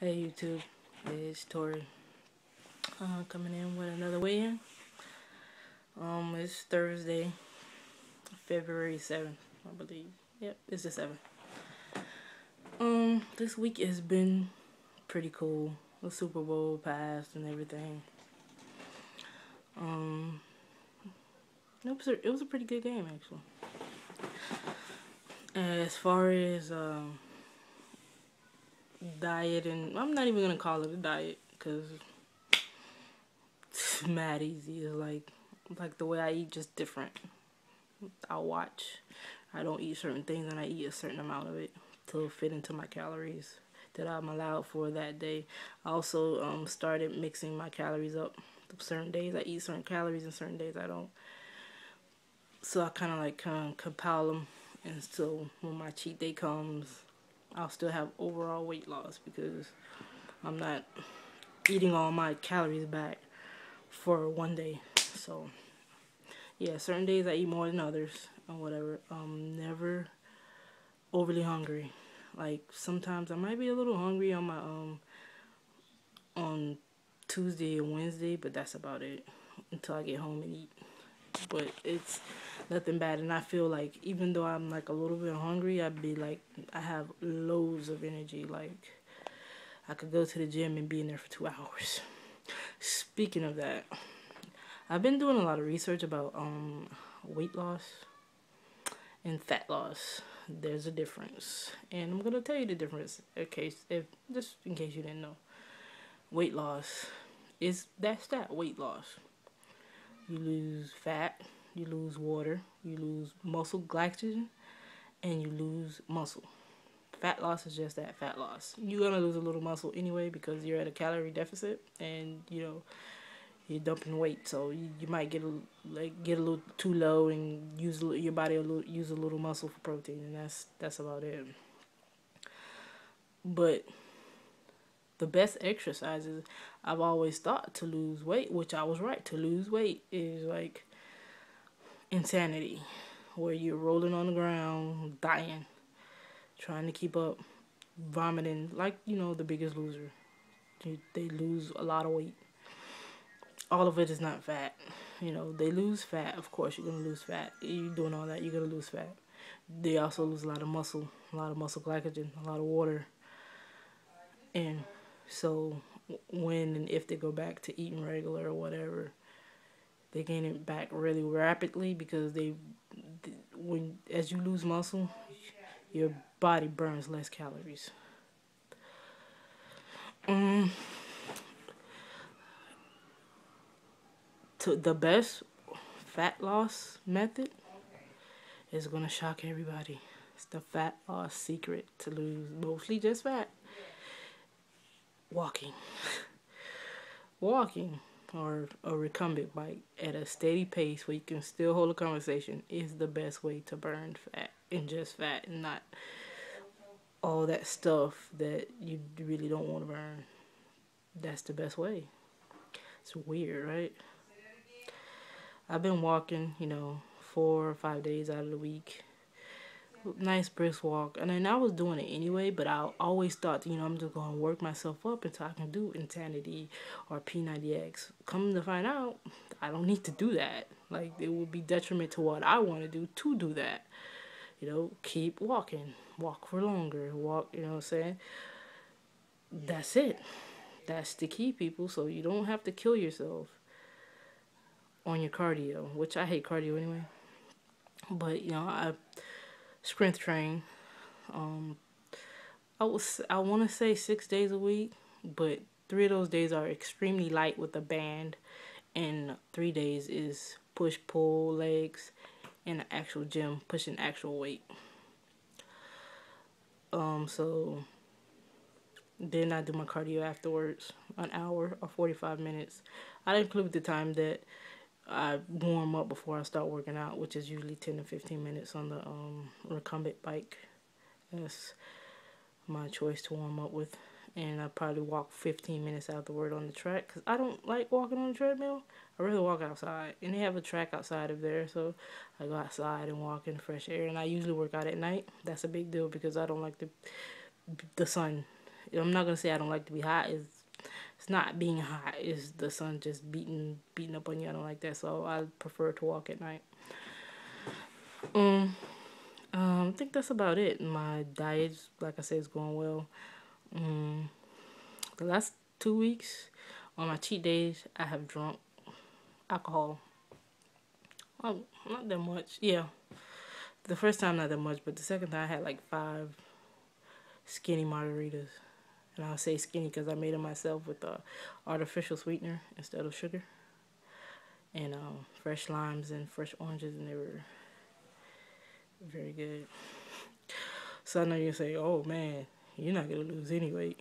Hey YouTube, it's Tori. Coming in with another weigh-in. It's Thursday, February 7th, I believe. Yep, it's the 7th. This week has been pretty cool. The Super Bowl passed and everything. It was a pretty good game actually. As far as diet, and I'm not even gonna call it a diet because it's mad easy. It's like the way I eat, just different. I'll watch. I don't eat certain things and I eat a certain amount of it to fit into my calories that I'm allowed for that day. I also started mixing my calories up. Certain days I eat certain calories and certain days I don't. So I kind of compile them, and so when my cheat day comes, I'll still have overall weight loss because I'm not eating all my calories back for one day. So yeah, certain days I eat more than others or whatever. Never overly hungry. Like sometimes I might be a little hungry on my on Tuesday and Wednesday, but that's about it until I get home and eat. But it's nothing bad, and I feel like even though I'm like a little bit hungry, I'd be like I have loads of energy. Like I could go to the gym and be in there for 2 hours. Speaking of that, I've been doing a lot of research about weight loss and fat loss. There's a difference, and I'm gonna tell you the difference just in case you didn't know. Weight loss is that's that weight loss. You lose fat, you lose water, you lose muscle glycogen, and you lose muscle. Fat loss is just that, fat loss. You're gonna lose a little muscle anyway because you're at a calorie deficit, and you're dumping weight, so you might get a little too low and your body will use a little muscle for protein, and that's about it. But the best exercises I've always thought to lose weight, which I was right, to lose weight is like insanity, where you're rolling on the ground, dying, trying to keep up, vomiting, like the Biggest Loser. They lose a lot of weight. All of it is not fat. They lose fat. Of course, you're gonna lose fat. You doing all that, you're gonna lose fat. They also lose a lot of muscle glycogen, a lot of water, and so when and if they go back to eating regular or whatever, they gain it back really rapidly because when as you lose muscle, your body burns less calories. To the best fat loss method is gonna shock everybody. It's the fat loss secret to lose mostly just fat. Walking. Walking or a recumbent bike at a steady pace where you can still hold a conversation is the best way to burn fat, and just fat, and not all that stuff that you really don't want to burn. That's the best way. It's weird, right? I've been walking, 4 or 5 days out of the week. Nice brisk walk. And then I was doing it anyway, but I always thought, I'm just going to work myself up until I can do Insanity or P90X. Come to find out, I don't need to do that. Like, it would be detriment to what I want to do that. Keep walking. Walk for longer. Walk, you know what I'm saying? That's it. That's the key, people. So you don't have to kill yourself on your cardio, which I hate cardio anyway. But, I strength train. I want to say 6 days a week, but 3 of those days are extremely light with a band, and 3 days is push pull legs in an actual gym pushing actual weight. So then I do my cardio afterwards, an hour or 45 minutes. I include the time that I warm up before I start working out, which is usually 10 to 15 minutes on the recumbent bike. That's my choice to warm up with. And I probably walk 15 minutes afterward on the track because I don't like walking on the treadmill. I rather walk outside, and they have a track outside of there, so I go outside and walk in fresh air. And I usually work out at night. That's a big deal because I don't like the sun. I'm not gonna say I don't like to be hot. It's not being hot. It's the sun just beating up on you. I don't like that. So I prefer to walk at night. I think that's about it. My diet, like I said, is going well. The last 2 weeks, on my cheat days, I have drunk alcohol. Not that much. Yeah, the first time not that much, but the second time I had like 5 skinny margaritas. And I'll say skinny because I made them myself with artificial sweetener instead of sugar. And fresh limes and fresh oranges, and they were very good. So I know you're say, oh man, you're not going to lose any weight.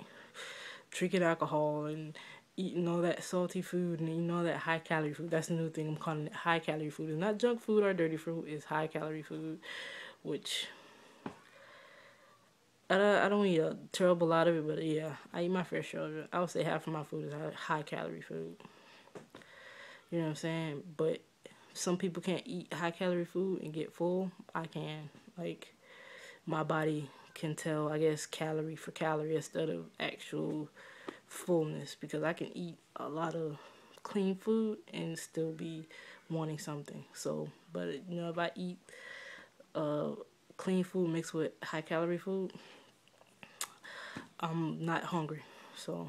Drinking alcohol and eating all that salty food and eating all that high calorie food. That's the new thing I'm calling it, high calorie food. It's not junk food or dirty food, it's high calorie food, which I don't eat a terrible lot of it, but yeah, I eat my fair share of it. I would say half of my food is high calorie food. You know what I'm saying? But some people can't eat high calorie food and get full. I can. Like, my body can tell, I guess, calorie for calorie instead of actual fullness, because I can eat a lot of clean food and still be wanting something. So, but you know, if I eat clean food mixed with high calorie food, I'm not hungry. So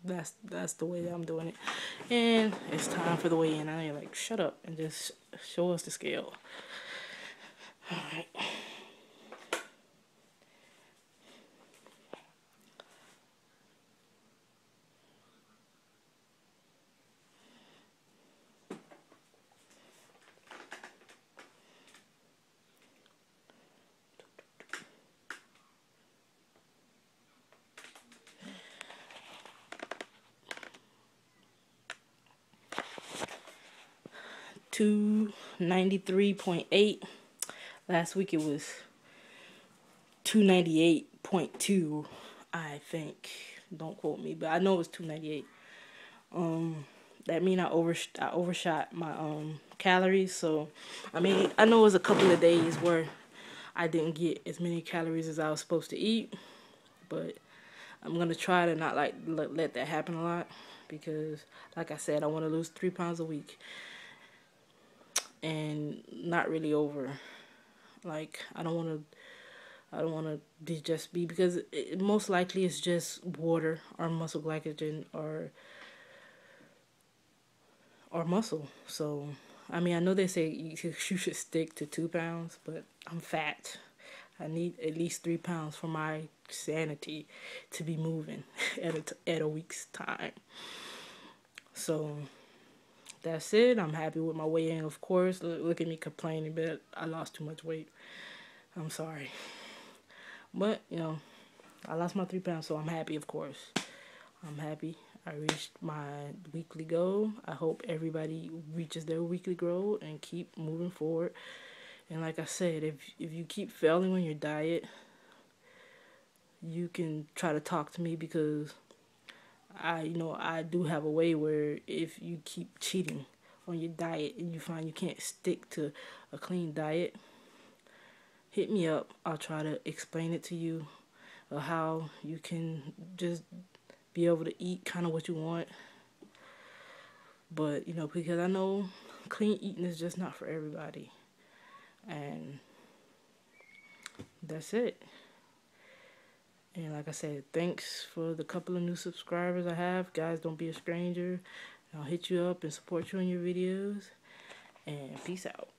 that's the way that I'm doing it. And it's time for the weigh-in. I ain't like, shut up and just show us the scale. All right. $293.8. Last week it was 298.2, I think. Don't quote me, but I know it was 298. That mean I overshot my calories. So I mean, I know it was a couple of days where I didn't get as many calories as I was supposed to eat, but I'm gonna try to not like let that happen a lot, because like I said, I want to lose 3 pounds a week and not really over. Like, I don't want to just be, because most likely it's just water or muscle glycogen or muscle. So I mean, I know they say you should stick to 2 pounds, but I'm fat. I need at least 3 pounds for my sanity to be moving at a week's time. So that's it. I'm happy with my weight in, of course. Look at me complaining, but I lost too much weight. I'm sorry. But, you know, I lost my 3 pounds, so I'm happy, of course. I'm happy. I reached my weekly goal. I hope everybody reaches their weekly goal and keep moving forward. And like I said, if you keep failing on your diet, you can try to talk to me, because I do have a way where if you keep cheating on your diet and you find you can't stick to a clean diet, hit me up. I'll try to explain it to you, how you can just be able to eat kind of what you want. But, you know, because I know clean eating is just not for everybody. And that's it. And like I said, thanks for the couple of new subscribers I have. Guys, don't be a stranger. I'll hit you up and support you on your videos. And peace out.